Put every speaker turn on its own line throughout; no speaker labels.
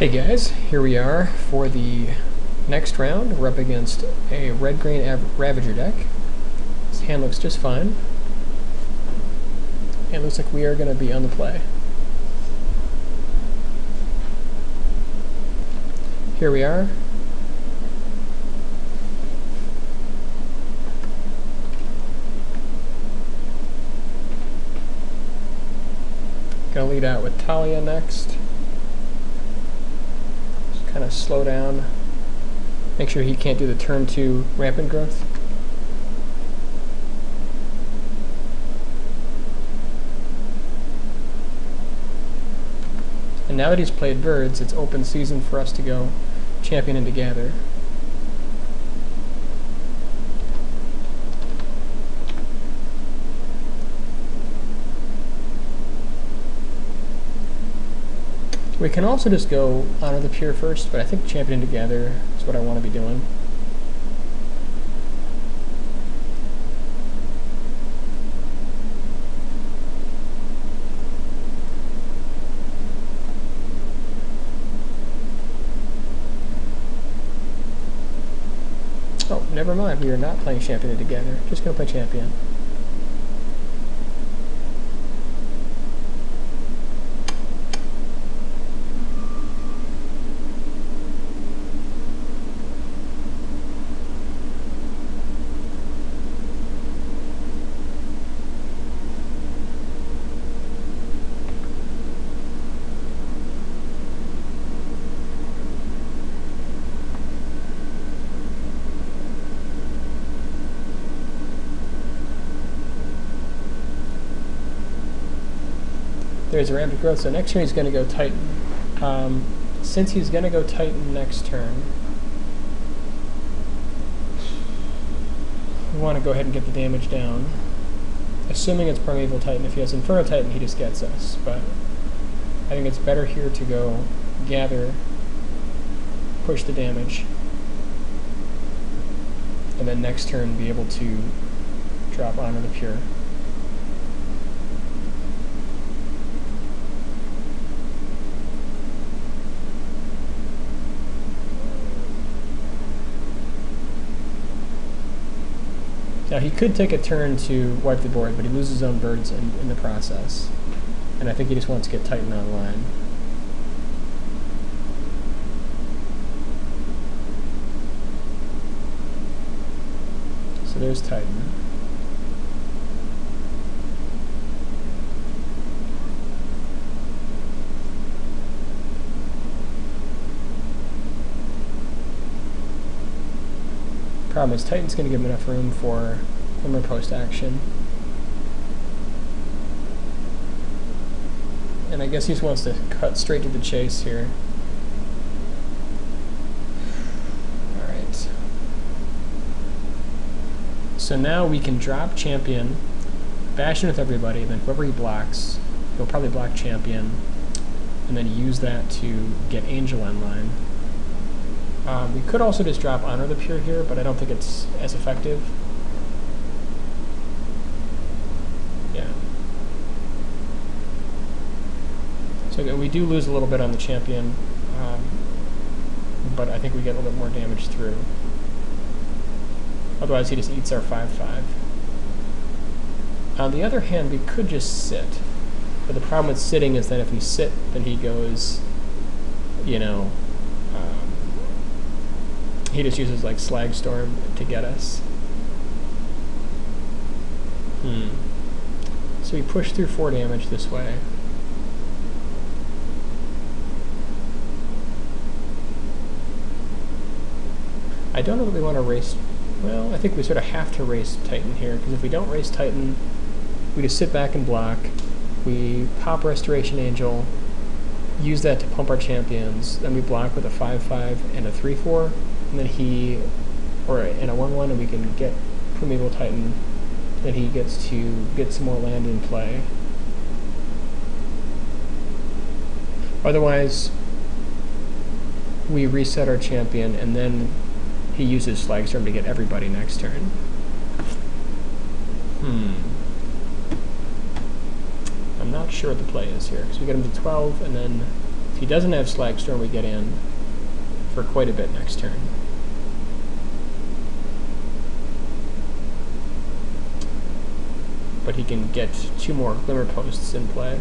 Hey guys, here we are for the next round. We're up against a red-green Ravager deck. This hand looks just fine. And it looks like we are going to be on the play. Here we are. Gonna lead out with Talia next. Kind of slow down. Make sure he can't do the turn 2 rampant growth. And now that he's played birds, it's open season for us to go champion and to gather. We can also just go Honor the Pure first, but I think Champion Together is what I want to be doing. Oh, never mind, we are not playing Champion Together. Just going to play Champion. There's a rampant growth, so next turn he's going to go Titan. Since he's going to go Titan next turn, we want to go ahead and get the damage down. Assuming it's Primeval Titan. If he has Inferno Titan, he just gets us. But I think it's better here to go Gather, push the damage, and then next turn be able to drop Honor the Pure. Now he could take a turn to wipe the board, but he loses his own birds in the process. And I think he just wants to get Titan online. So there's Titan. Problem is, Titan's going to give him enough room for Glimmer Post action. And I guess he just wants to cut straight to the chase here. Alright. So now we can drop Champion, bash in with everybody, then whoever he blocks, he'll probably block Champion, and then use that to get Angel online. We could also just drop Honor the Pure here, but I don't think it's as effective. Yeah. So we do lose a little bit on the Champion, but I think we get a little bit more damage through. Otherwise he just eats our 5/5. On the other hand, we could just sit. But the problem with sitting is that if we sit, then he goes, you know, he just uses like Slag Storm to get us. So we push through 4 damage this way. I don't know that we want to race. Well, I think we sort of have to race Titan here, because if we don't race Titan, we just sit back and block. We pop Restoration Angel, use that to pump our champions, then we block with a 5/5 and a 3/4. And then and a 1/1, and we can get Primeval Titan. Then he gets to get some more land in play. Otherwise, we reset our champion, and then he uses Slag Storm to get everybody next turn. I'm not sure what the play is here, because we get him to 12, and then he doesn't have Slagstorm, we get in for quite a bit next turn. But he can get 2 more Glimmer Posts in play.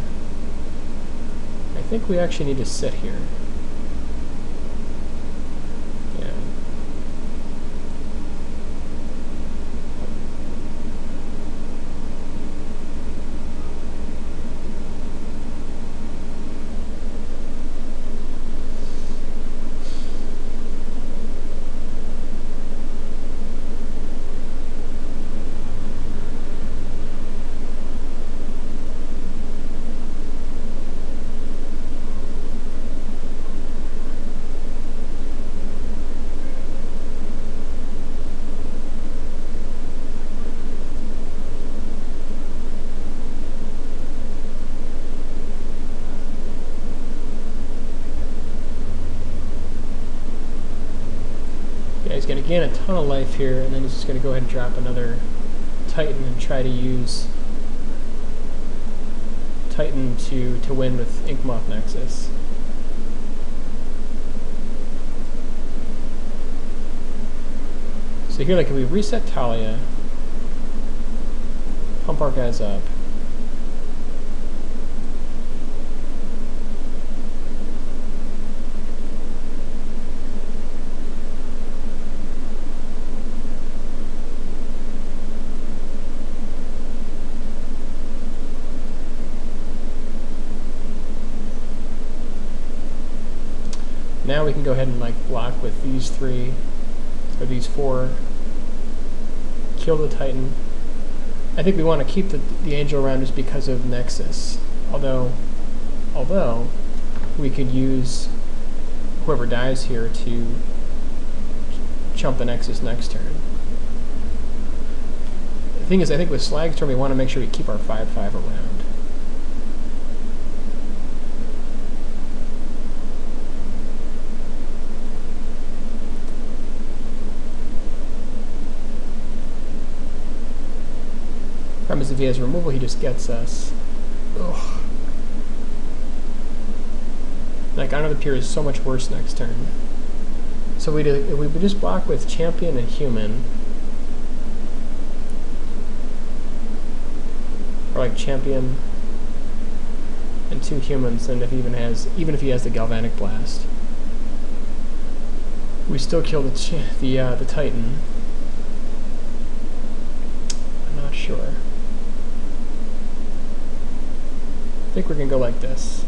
I think we actually need to sit here. Yeah. He's going to gain a ton of life here, and then he's just going to go ahead and drop another Titan and try to use Titan to win with Inkmoth Nexus. So here, like, if we reset Talia, pump our guys up, now we can go ahead and like block with these 3 or these 4, kill the Titan. I think we want to keep the Angel around just because of Nexus, although we could use whoever dies here to chump the Nexus next turn. The thing is, I think with Slagstorm we want to make sure we keep our 5/5 around. Problem is, if he has removal, he just gets us. Ugh. Like, Honor the Pure is so much worse next turn. So we would just block with Champion and Human. Or like Champion and 2 humans, and if he even if he has the Galvanic Blast. We still kill the Titan. I'm not sure. I think we're going to go like this.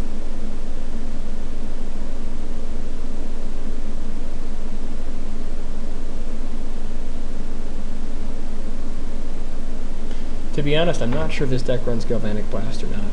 To be honest, I'm not sure if this deck runs Galvanic Blast or not.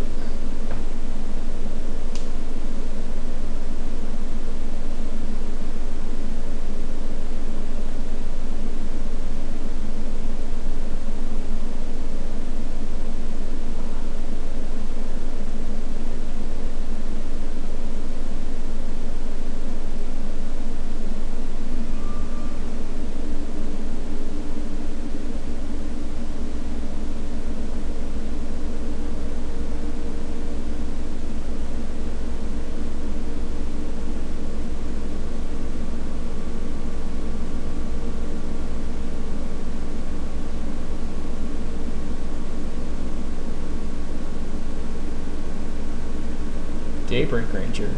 Daybreak Ranger.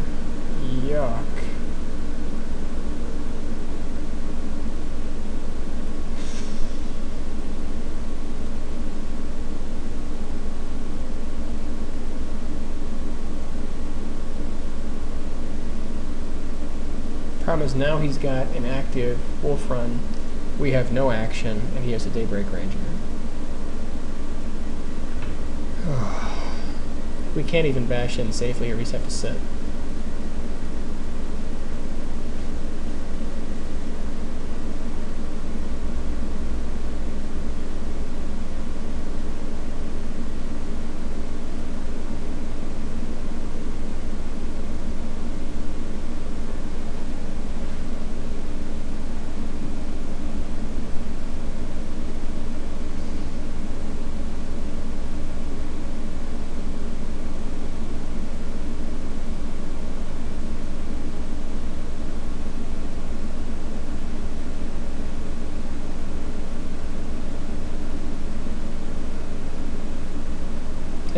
Yuck. Problem is, now he's got an active Wolf Run. We have no action, and he has a Daybreak Ranger. We can't even bash in safely, or we just have to sit.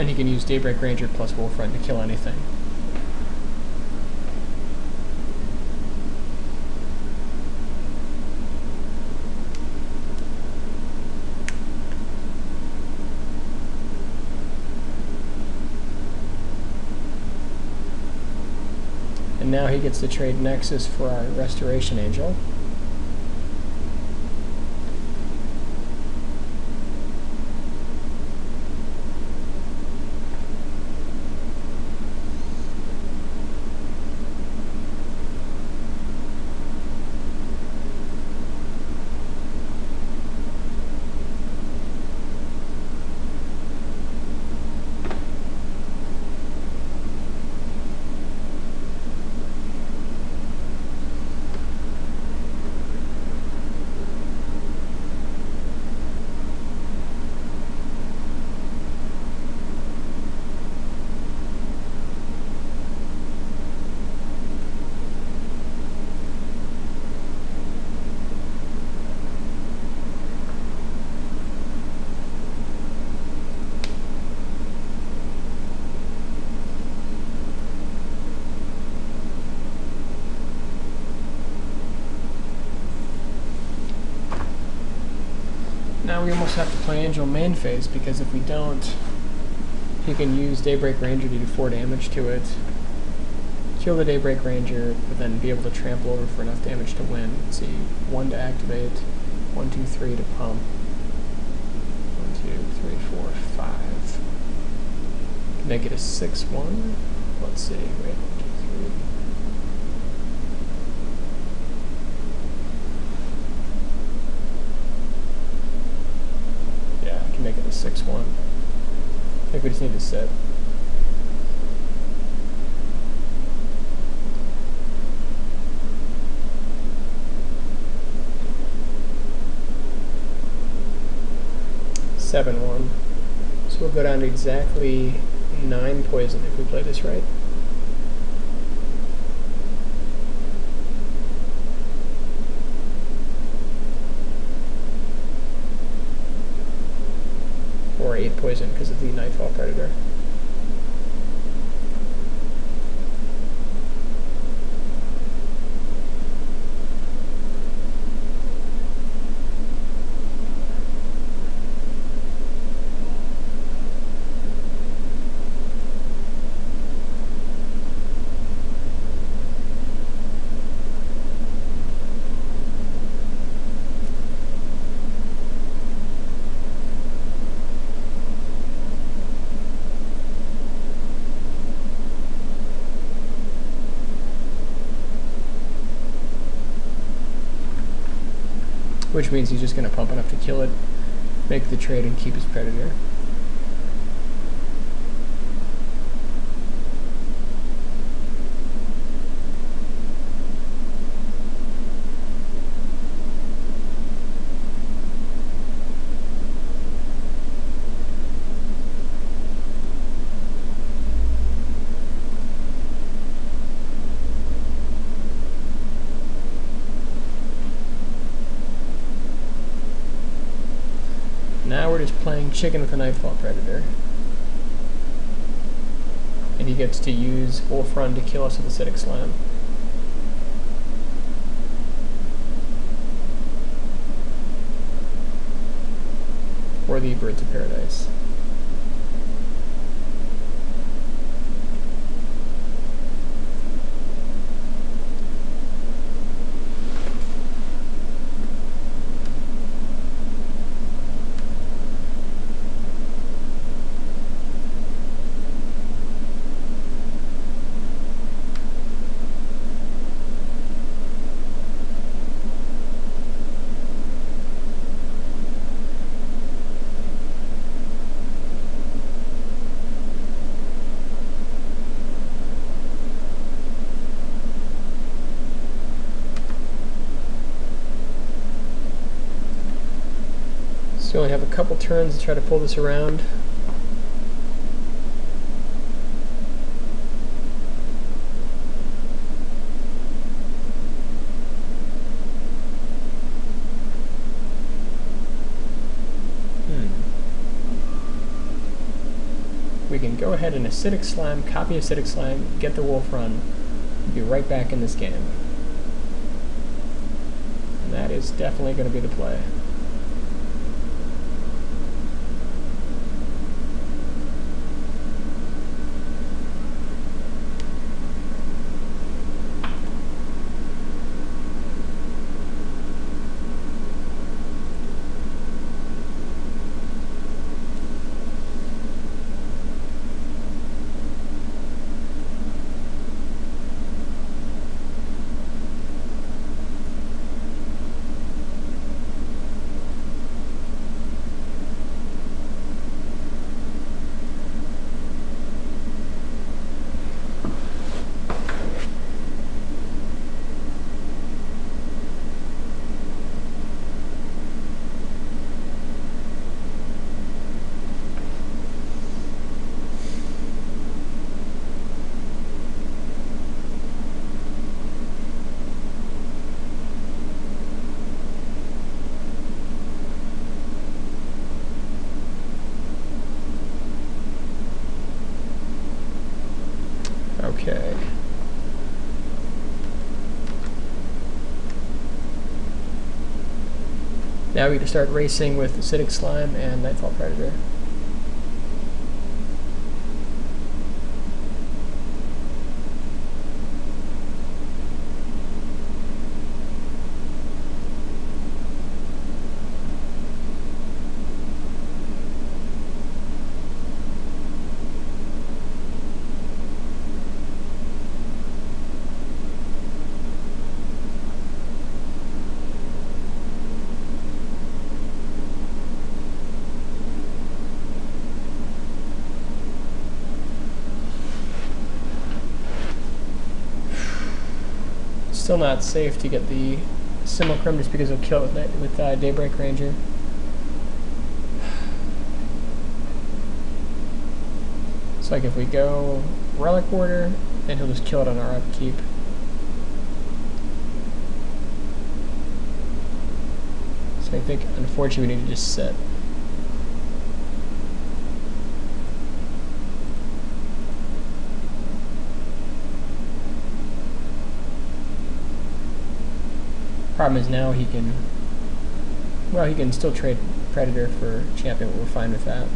And he can use Daybreak Ranger plus Wolf Run to kill anything. And now he gets to trade Nexus for our Restoration Angel. Now we almost have to play Angel main phase, because if we don't, he can use Daybreak Ranger to do 4 damage to it, kill the Daybreak Ranger, but then be able to trample over for enough damage to win. Let's see, 1 to activate, 1, 2, 3 to pump, 1, 2, 3, 4, 5. Make it a 6-1. Let's see, wait, 1, 2, 3. Make it a 6-1. I think we just need to sit. So we'll go down to exactly 9 poison if we play this right. Or 8 poison because of the Nightfall Predator. Which means he's just going to pump enough to kill it, make the trade, and keep his Predator. Now we're just playing chicken with a Nightfall Predator. And he gets to use Wolf Run to kill us with Acidic Slam. Or the Birds of Paradise. So we only have a couple turns to try to pull this around. We can go ahead and Acidic Slime, copy Acidic Slime, get the Wolf Run, and be right back in this game. And that is definitely going to be the play. Okay. Now we can start racing with Acidic Slime and Nightfall Predator. Still not safe to get the Simulacrum just because it'll kill it with Daybreak Ranger. It's like if we go Relic Warder, then he'll just kill it on our upkeep. So I think, unfortunately, we need to just sit. Problem is now he can, well, he can still trade Predator for Champion, but we're fine with that.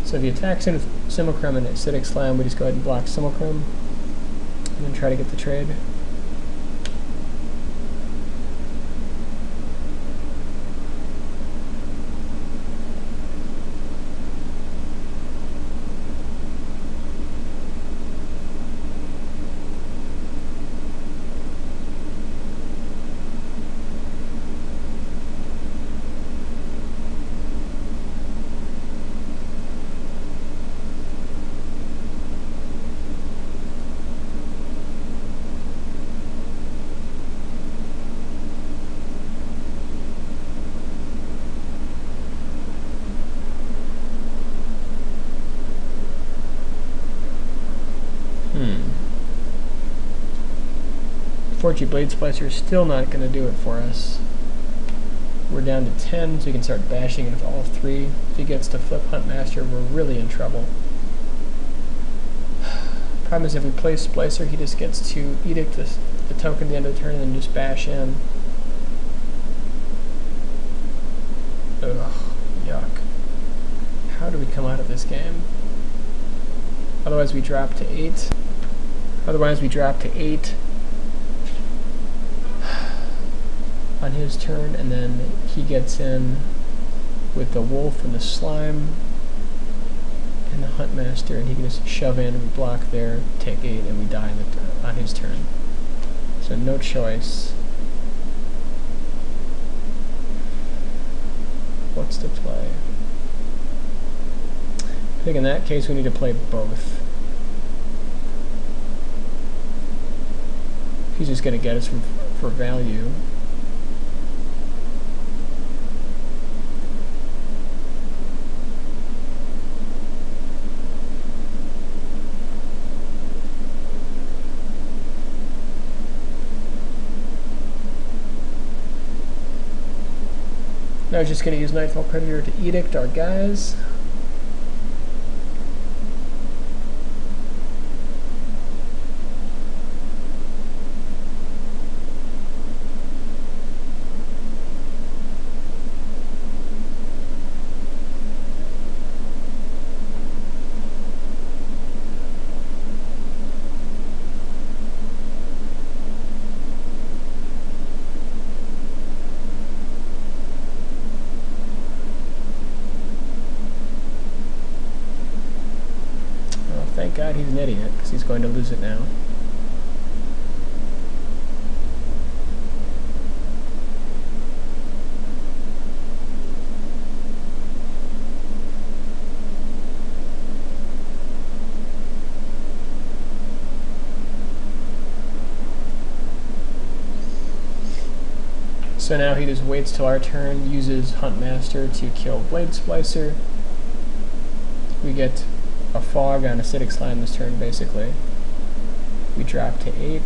So if he attacks in with Simulacrum and Acidic Slime, we just go ahead and block Simulacrum and then try to get the trade. Unfortunately, Blade Splicer is still not going to do it for us. We're down to 10, so we can start bashing it with all three. If he gets to flip Huntmaster, we're really in trouble. Problem is, if we play Splicer, he just gets to Edict the token at the end of the turn and then just bash in. Ugh, yuck. How do we come out of this game? Otherwise, we drop to 8. Otherwise, we drop to 8. On his turn, and then he gets in with the Wolf and the Slime and the Huntmaster, and he can just shove in and we block there, take 8, and we die on his turn. So no choice. What's the play? I think in that case we need to play both. He's just going to get us for value. I was just going to use Nightfall Predator to edict our guys. Thank God he's an idiot, because he's going to lose it now. So now he just waits till our turn, uses Huntmaster to kill Blade Splicer. We get a fog on Acidic Slime this turn, basically. We drop to 8,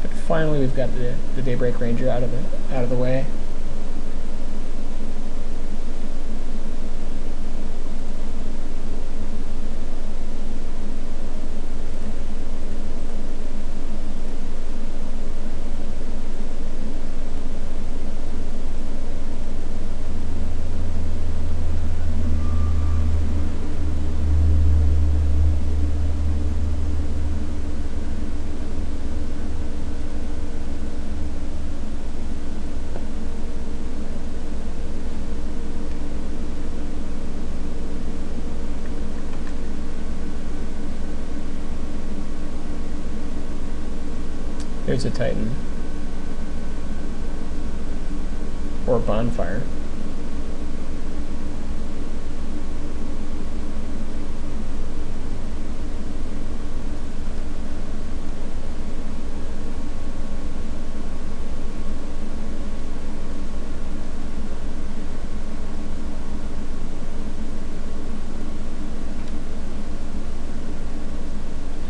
but finally we've got the Daybreak Ranger out of the way. There's a Titan. Or Bonfire.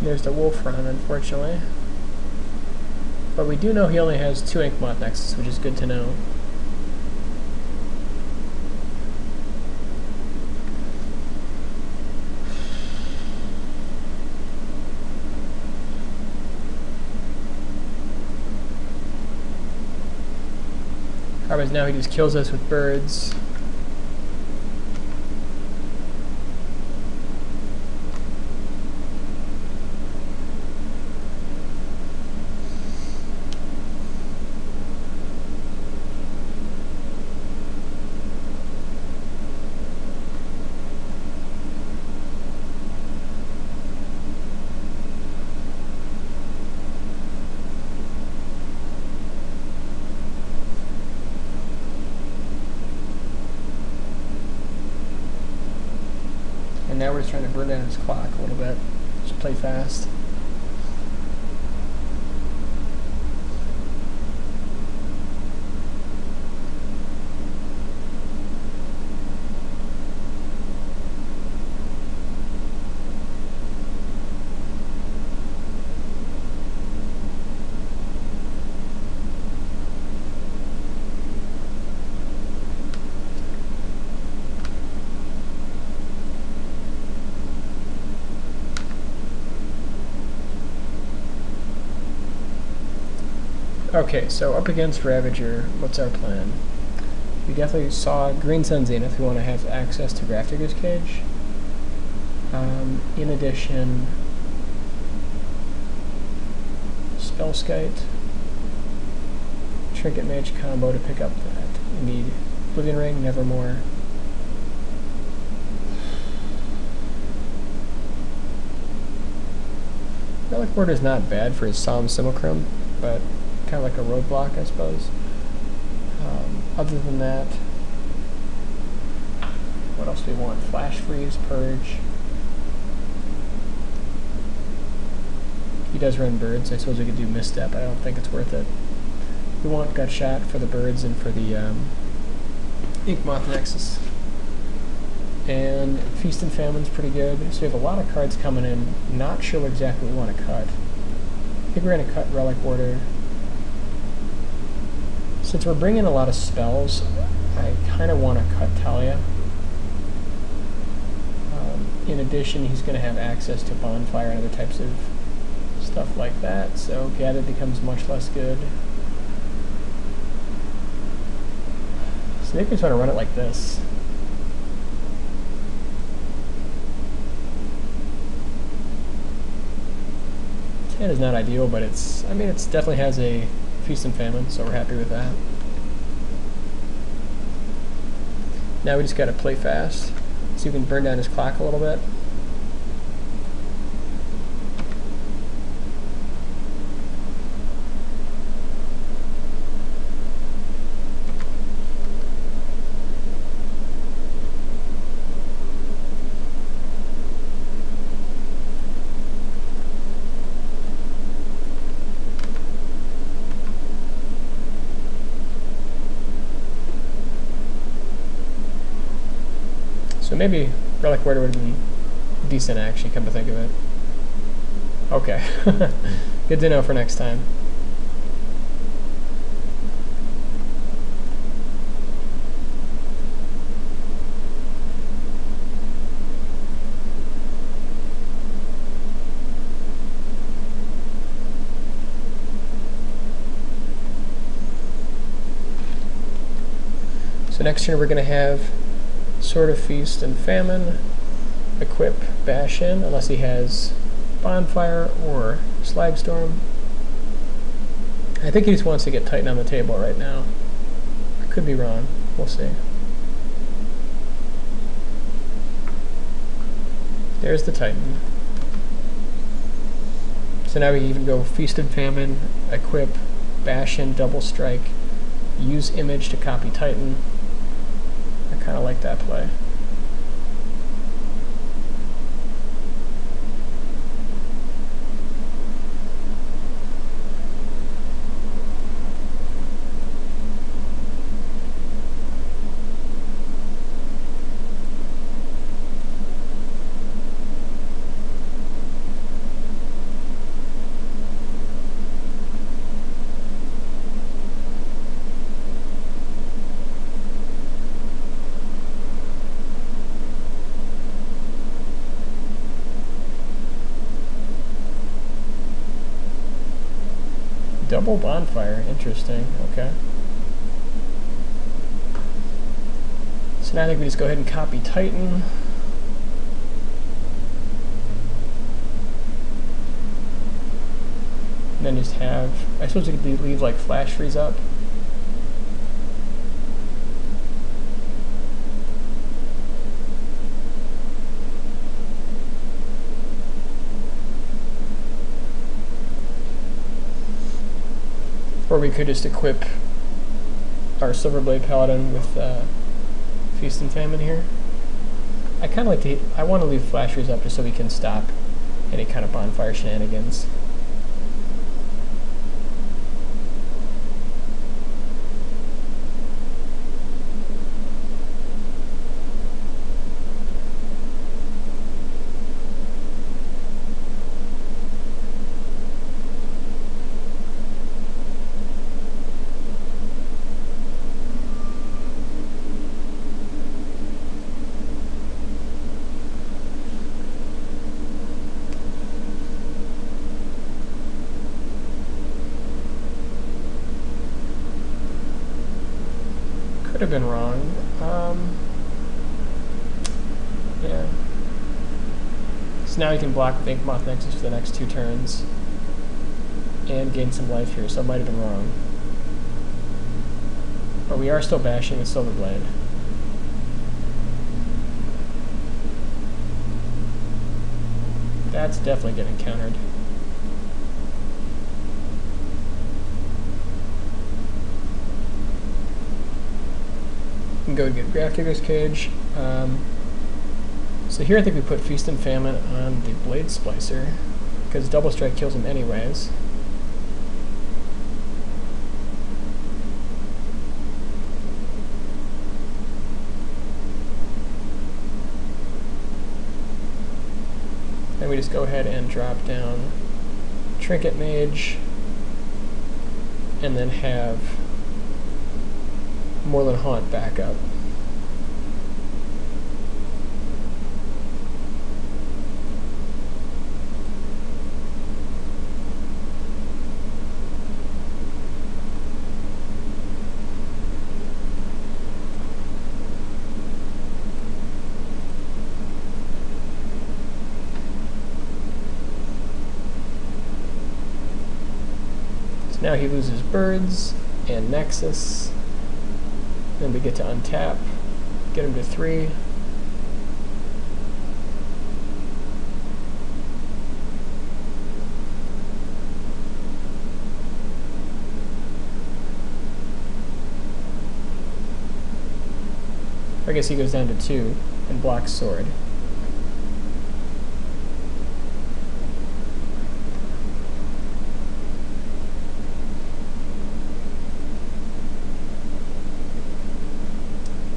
There's the Wolf Run, unfortunately. But we do know he only has 2 Inkmoth Nexus, which is good to know. Otherwise now he just kills us with birds. And now we're just trying to burn down his clock a little bit. Just play fast. Okay, so up against Ravager, what's our plan? We definitely saw Green Sun Zenith. We want to have access to Grafdigger's Cage. In addition, Spellskite, Trinket Mage combo to pick up that. We need Oblivion Ring, Nevermore. Relic Ward is not bad for his Solemn Simulacrum, but kind of like a roadblock, I suppose. Other than that, what else do we want? Flash Freeze, Purge. He does run birds. I suppose we could do Misstep. I don't think it's worth it. We want Gutshot for the birds and for the Inkmoth Nexus. And Feast and Famine's pretty good. So we have a lot of cards coming in. Not sure what exactly we want to cut. I think we're going to cut Relic Warder. Since we're bringing a lot of spells, I kind of want to cut Talia. In addition, he's going to have access to Bonfire and other types of stuff like that, so Gather becomes much less good. So maybe we just want to run it like this. 10 is not ideal, but it's, I mean, it definitely has a Feast and Famine, so we're happy with that. Now we just gotta play fast, so we can burn down his clock a little bit. So maybe Relic Warrior would have been decent, actually, come to think of it. Okay. Good to know for next time. So next turn we're going to have Sword of Feast and Famine, equip Bastion, unless he has Bonfire or Slagstorm. I think he just wants to get Titan on the table right now. I could be wrong. We'll see. There's the Titan. So now we can even go Feast and Famine, equip Bastion, double strike, use Image to copy Titan. I kind of like that play. Double Bonfire, interesting, okay. So now I think we just go ahead and copy Titan. And then just have, I suppose we could leave like Flash Freeze up. Or we could just equip our Silverblade Paladin with Feast and Famine here. I kind of like to, I want to leave Flash Freeze up just so we can stop any kind of Bonfire shenanigans. Could have been wrong. Yeah. So now you can block with Inkmoth Nexus for the next 2 turns and gain some life here, so I might have been wrong. But we are still bashing with Silverblade. That's definitely getting countered. Go get Grafdigger's Cage. So here I think we put Feast and Famine on the Blade Splicer, because Double Strike kills him anyways. Then we just go ahead and drop down Trinket Mage, and then have Moorland Haunt back up. Now he loses birds and Nexus. Then we get to untap, get him to 3. I guess he goes down to 2 and blocks sword.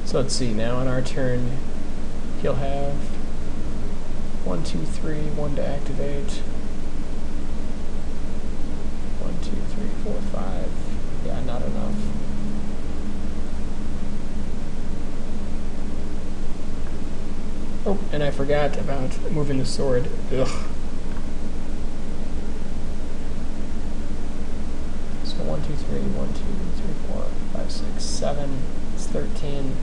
So let's see, now on our turn, he'll have 1, 2, 3, 1 to activate. 1, 2, 3, 4, 5. Yeah, not enough. Oh, and I forgot about moving the sword. Ugh. So 1, 2, 3, 1, 2, 3, 4, 5, 6, 7. It's 13.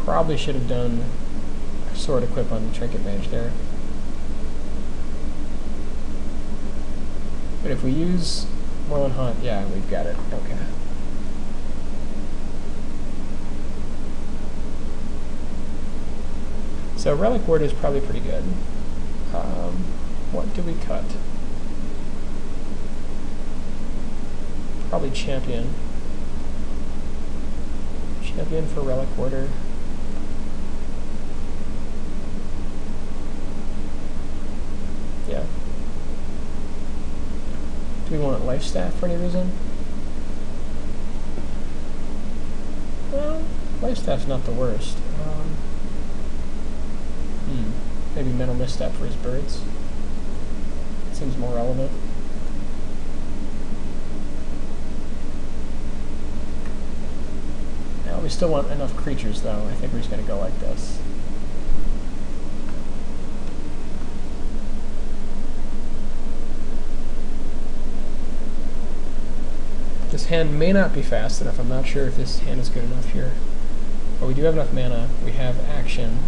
Probably should have done sword equip on the trinket mage there. But if we use Moorland Haunt, yeah, we've got it. Okay. So Relic Ward is probably pretty good. What do we cut? Probably Champion. Champion for Relic Warder. Yeah. Do we want Life Staff for any reason? Well, Life Staff's not the worst. Maybe Mental Misstep for his birds. Seems more relevant. Now, we still want enough creatures, though. I think we're just going to go like this. This hand may not be fast enough. I'm not sure if this hand is good enough here. But we do have enough mana. We have action.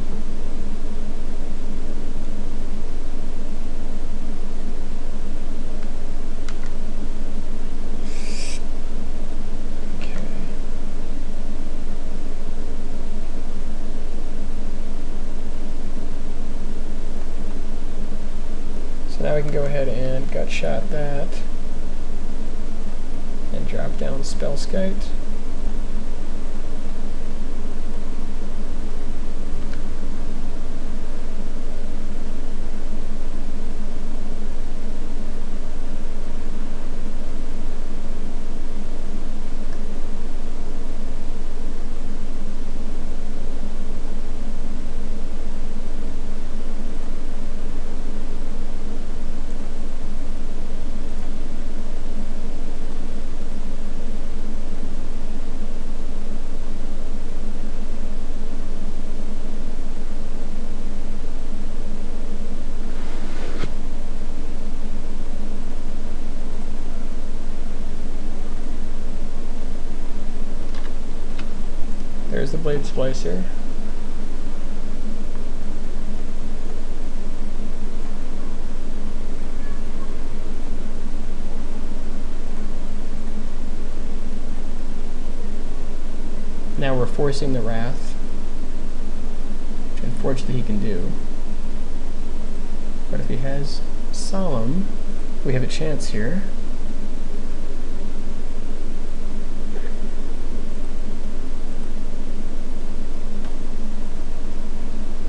Now we can go ahead and gut shot that and drop down Spellskite. There's the Blade Splicer. Now we're forcing the Wrath, which unfortunately he can do. But if he has Solemn, we have a chance here.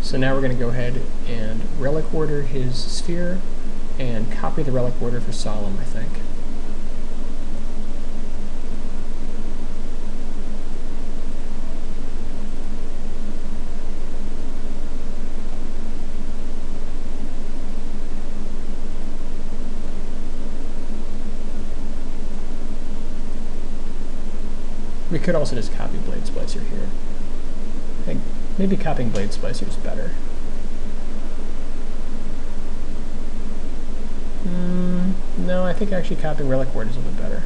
So now we're going to go ahead and Relic Warder his Sphere and copy the Relic Warder for Solemn, I think. We could also just copy Blade Splicer here. I think maybe copying Blade Splicer is better. No, I think actually copying Relic Ward is a little bit better.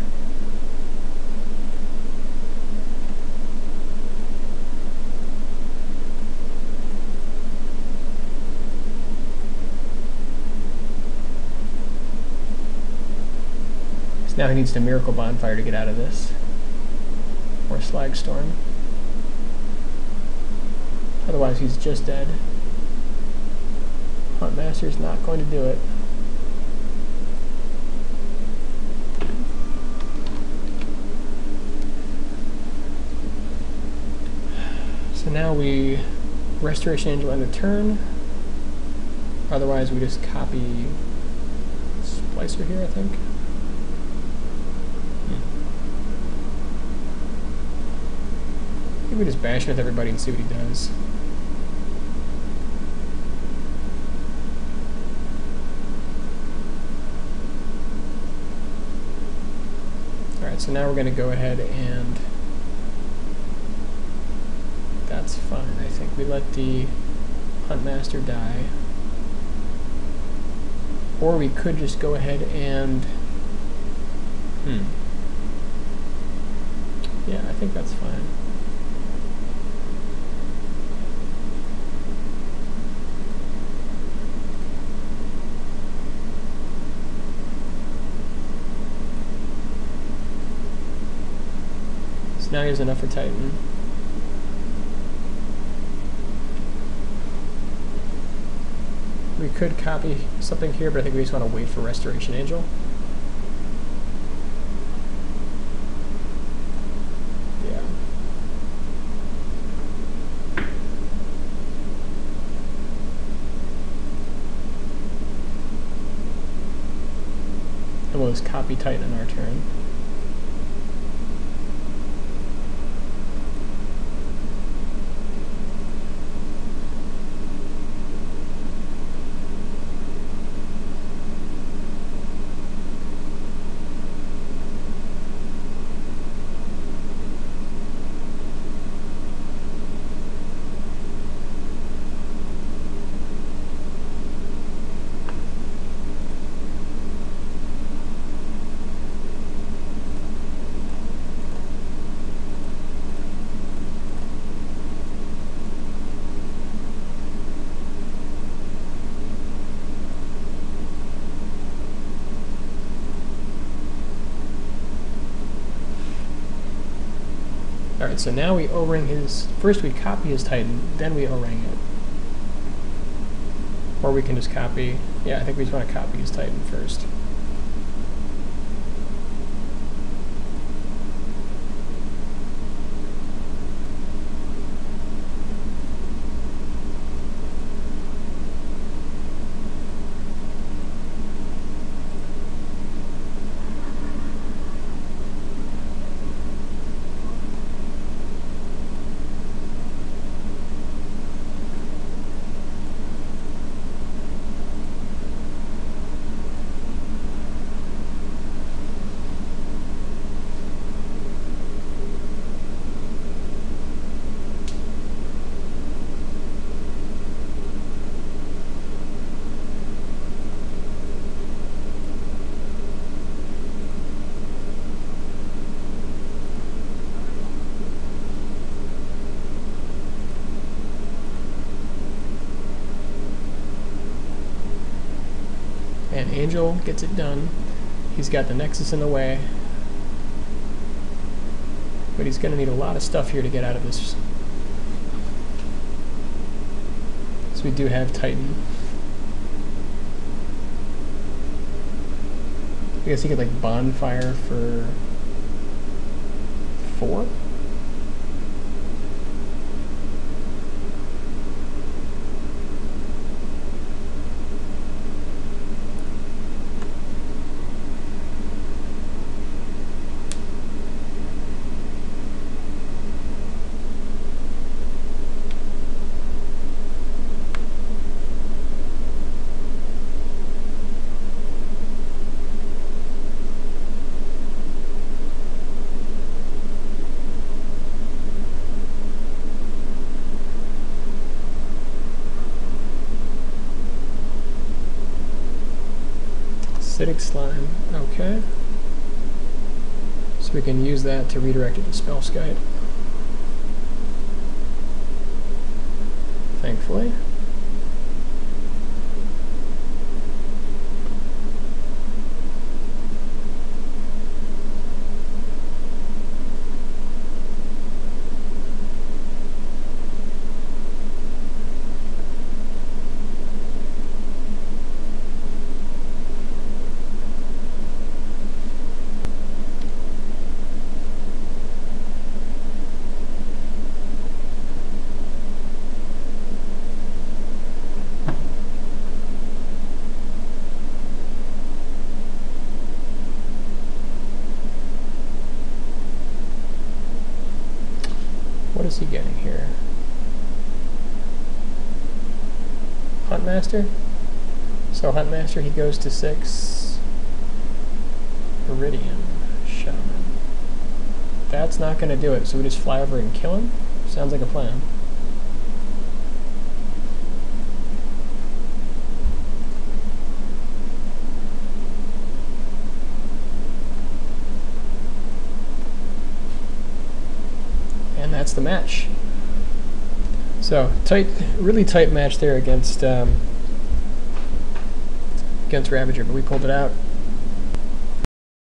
So now he needs to Miracle Bonfire to get out of this. Or Slag Storm. Otherwise he's just dead. Huntmaster's not going to do it. So now we Restoration Angel end of turn. Otherwise we just copy Splicer here, I think. Maybe we just bash it with everybody and see what he does. Alright, so now we're going to go ahead and that's fine, I think. We let the Huntmaster die. Or we could just go ahead and... Yeah, I think that's fine. So now he has enough for Titan. We could copy something here, but I think we just want to wait for Restoration Angel. Yeah. And we'll just copy Titan on our turn. Alright, so now we O-ring his... First we copy his Titan, then we O-ring it. Or we can just copy... Yeah, I think we just want to copy his Titan first. And Angel gets it done. He's got the Nexus in the way. But he's going to need a lot of stuff here to get out of this. So we do have Titan. I guess he could like Bonfire for 4? Acidic slime, okay. So we can use that to redirect it to Spellskite. Thankfully. What is he getting here? Huntmaster? So Huntmaster, he goes to 6. Iridium. Shaman. That's not going to do it, so we just fly over and kill him? Sounds like a plan. And that's the match. So tight, really tight match there against Ravager, but we pulled it out.